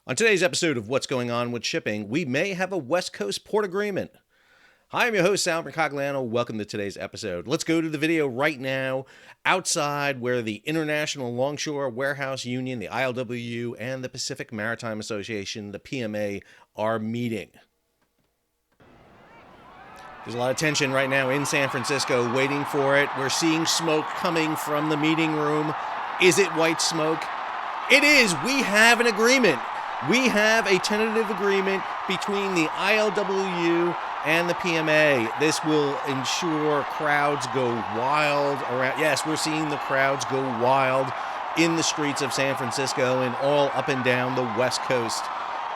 On today's episode of What's Going On with Shipping, we may have a West Coast port agreement. Hi, I'm your host, Sal Mercogliano. Welcome to today's episode. Let's go to the video right now outside where the International Longshore Warehouse Union, the ILWU, and the Pacific Maritime Association, the PMA, are meeting. There's a lot of tension right now in San Francisco waiting for it. We're seeing smoke coming from the meeting room. Is it white smoke? It is. We have an agreement. We have a tentative agreement between the ILWU and the PMA. This will ensure crowds go wild around. Yes, we're seeing the crowds go wild in the streets of San Francisco and all up and down the west coast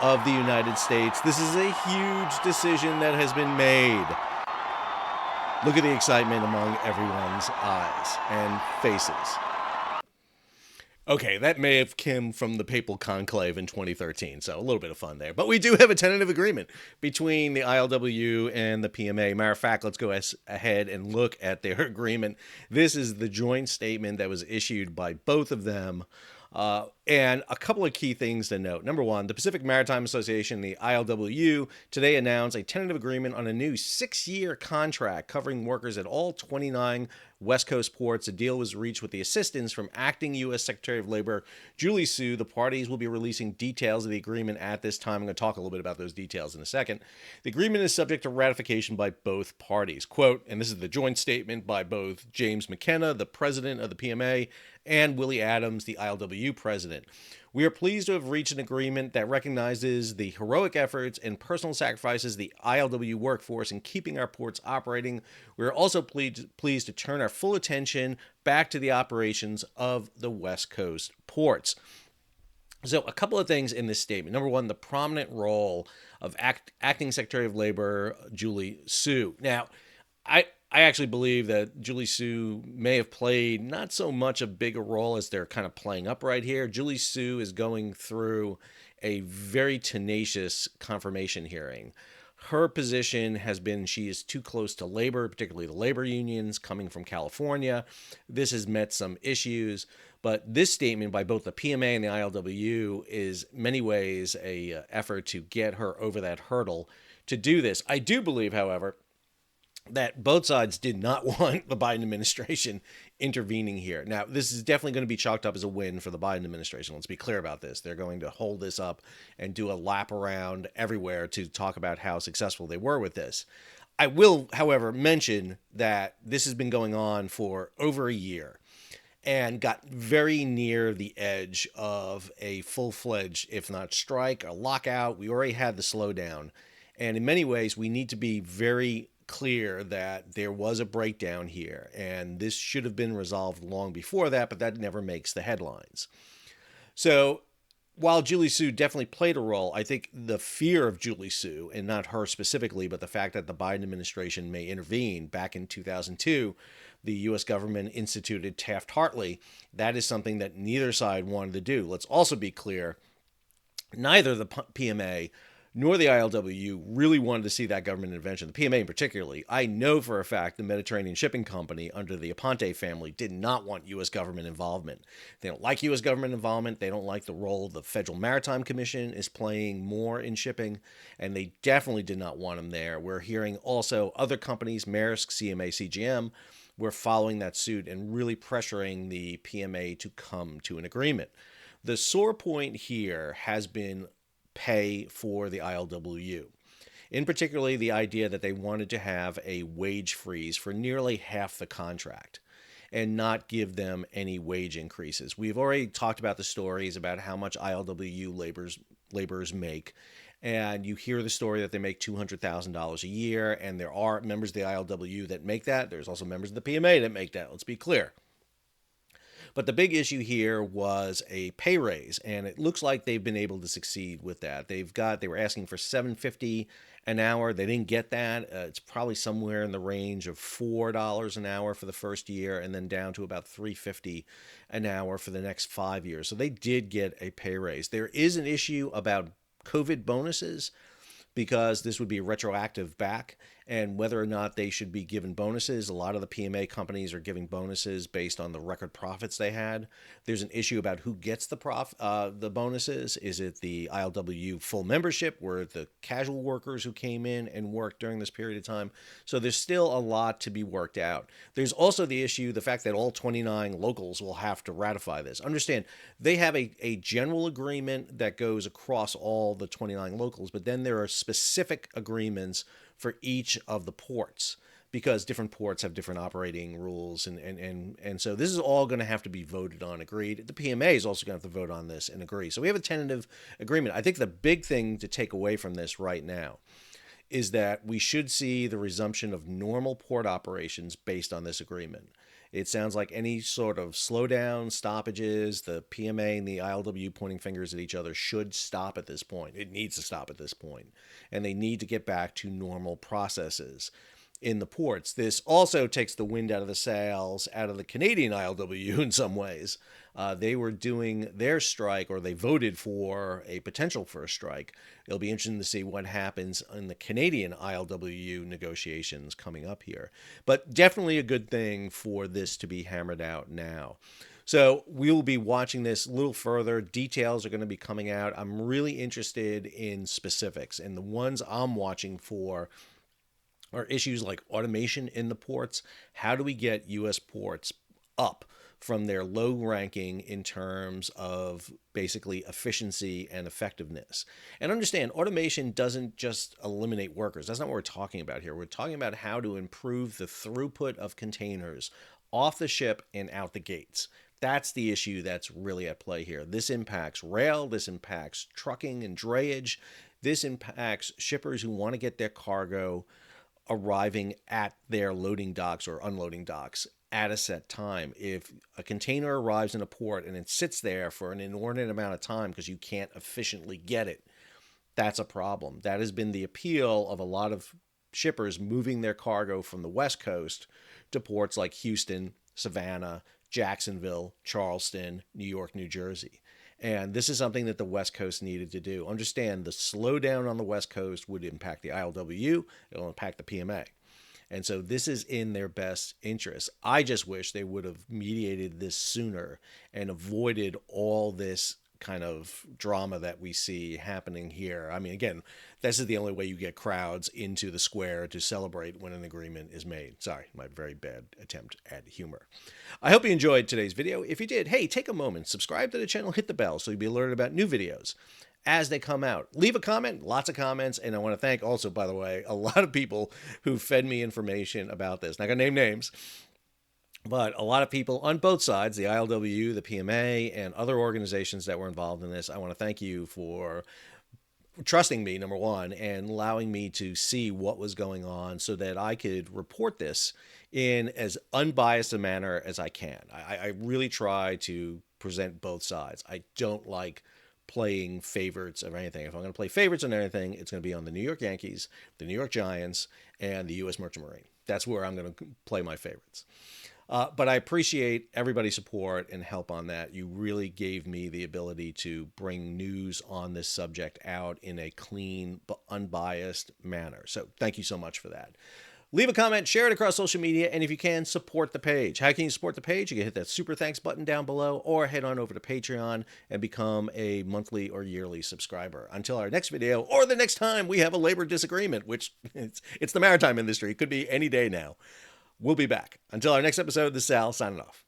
of the United States. This is a huge decision that has been made. Look at the excitement among everyone's eyes and faces. Okay, that may have come from the Papal Conclave in 2013, so a little bit of fun there. But we do have a tentative agreement between the ILWU and the PMA. Matter of fact, let's go ahead and look at their agreement. This is the joint statement that was issued by both of them. And a couple of key things to note. Number one, the Pacific Maritime Association, the ILWU, today announced a tentative agreement on a new 6-year contract covering workers at all 29 West Coast ports. A deal was reached with the assistance from acting U.S. Secretary of Labor Julie Su. The parties will be releasing details of the agreement at this time. I'm going to talk a little bit about those details in a second. The agreement is subject to ratification by both parties. Quote, and this is the joint statement by both James McKenna, the president of the PMA, and Willie Adams, the ILWU president. We are pleased to have reached an agreement that recognizes the heroic efforts and personal sacrifices of the ILWU workforce in keeping our ports operating. We are also pleased to turn our full attention back to the operations of the West Coast ports. So a couple of things in this statement. Number one, the prominent role of Acting Secretary of Labor Julie Su. Now, I actually believe that Julie Su may have played not so much a bigger role as they're kind of playing up right here. Julie Su is going through a very tenacious confirmation hearing. Her position has been she is too close to labor, particularly the labor unions coming from California. This has met some issues, but this statement by both the PMA and the ILWU is in many ways a effort to get her over that hurdle to do this. I do believe, however, that both sides did not want the Biden administration intervening here. Now, this is definitely going to be chalked up as a win for the Biden administration. Let's be clear about this. They're going to hold this up and do a lap around everywhere to talk about how successful they were with this. I will, however, mention that this has been going on for over a year and got very near the edge of a full-fledged, if not strike, a lockout. We already had the slowdown. And in many ways, we need to be very clear that there was a breakdown here, and this should have been resolved long before that, but that never makes the headlines. So while Julie Su definitely played a role, I think the fear of Julie Su, and not her specifically, but the fact that the Biden administration may intervene back in 2002, the U.S. government instituted Taft-Hartley. That is something that neither side wanted to do. Let's also be clear, neither the PMA nor the ILWU really wanted to see that government intervention. The PMA particularly. I know for a fact the Mediterranean Shipping Company under the Aponte family did not want U.S. government involvement. They don't like U.S. government involvement. They don't like the role the Federal Maritime Commission is playing more in shipping, and they definitely did not want them there. We're hearing also other companies, Maersk, CMA, CGM, were following that suit and really pressuring the PMA to come to an agreement. The sore point here has been pay for the ILWU. In particular, the idea that they wanted to have a wage freeze for nearly half the contract and not give them any wage increases. We've already talked about the stories about how much ILWU laborers make, and you hear the story that they make $200,000 a year, and there are members of the ILWU that make that. There's also members of the PMA that make that. Let's be clear. But the big issue here was a pay raise, and it looks like they've been able to succeed with that. They were asking for $7.50 an hour. They didn't get that. It's probably somewhere in the range of $4 an hour for the first year, and then down to about $3.50 an hour for the next 5 years. So they did get a pay raise. There is an issue about COVID bonuses, because this would be retroactive back. and whether or not they should be given bonuses. A lot of the PMA companies are giving bonuses based on the record profits they had. There's an issue about who gets the bonuses. Is it the ILWU full membership, or the casual workers who came in and worked during this period of time? So there's still a lot to be worked out. There's also the issue, the fact that all 29 locals will have to ratify this. Understand, they have a general agreement that goes across all the 29 locals, but then there are specific agreements for each of the ports, because different ports have different operating rules. And so this is all going to have to be voted on, agreed. The PMA is also going to have to vote on this and agree. So we have a tentative agreement. I think the big thing to take away from this right now is that we should see the resumption of normal port operations based on this agreement. It sounds like any sort of slowdown, stoppages, the PMA and the ILWU pointing fingers at each other should stop at this point. It needs to stop at this point. And they need to get back to normal processes in the ports. This also takes the wind out of the sails out of the Canadian ILWU in some ways. They were doing their strike, or they voted for a potential for a strike. It'll be interesting to see what happens in the Canadian ILWU negotiations coming up here. But definitely a good thing for this to be hammered out now. So we'll be watching this a little further. Details are going to be coming out. I'm really interested in specifics, and the ones I'm watching for are issues like automation in the ports. How do we get U.S. ports up from their low ranking in terms of basically efficiency and effectiveness? And understand, automation doesn't just eliminate workers. That's not what we're talking about here. We're talking about how to improve the throughput of containers off the ship and out the gates. That's the issue that's really at play here. This impacts rail. This impacts trucking and drayage. This impacts shippers who want to get their cargo arriving at their loading docks or unloading docks at a set time. If a container arrives in a port and it sits there for an inordinate amount of time because you can't efficiently get it, that's a problem. That has been the appeal of a lot of shippers moving their cargo from the West Coast to ports like Houston, Savannah, Jacksonville, Charleston, New York, New Jersey. And this is something that the West Coast needed to do. Understand, the slowdown on the West Coast would impact the ILWU. It'll impact the PMA. And so this is in their best interest. I just wish they would have mediated this sooner and avoided all this kind of drama that we see happening here. I mean, again, this is the only way you get crowds into the square to celebrate when an agreement is made. Sorry, my very bad attempt at humor. I hope you enjoyed today's video. If you did, hey, take a moment, subscribe to the channel, hit the bell so you'll be alerted about new videos as they come out. Leave a comment, lots of comments, and I want to thank also, by the way, a lot of people who fed me information about this. Not going to name names, but a lot of people on both sides, the ILWU, the PMA, and other organizations that were involved in this. I want to thank you for trusting me, number one, and allowing me to see what was going on so that I could report this in as unbiased a manner as I can. I really try to present both sides. I don't like playing favorites of anything. If I'm going to play favorites on anything, it's going to be on the New York Yankees, the New York Giants, and the U.S. Merchant Marine. That's where I'm going to play my favorites. But I appreciate everybody's support and help on that. You really gave me the ability to bring news on this subject out in a clean, but unbiased manner. So thank you so much for that. Leave a comment, share it across social media, and if you can, support the page. How can you support the page? You can hit that super thanks button down below, or head on over to Patreon and become a monthly or yearly subscriber. Until our next video, or the next time we have a labor disagreement, which it's the maritime industry. It could be any day now. We'll be back. Until our next episode, this is Sal signing off.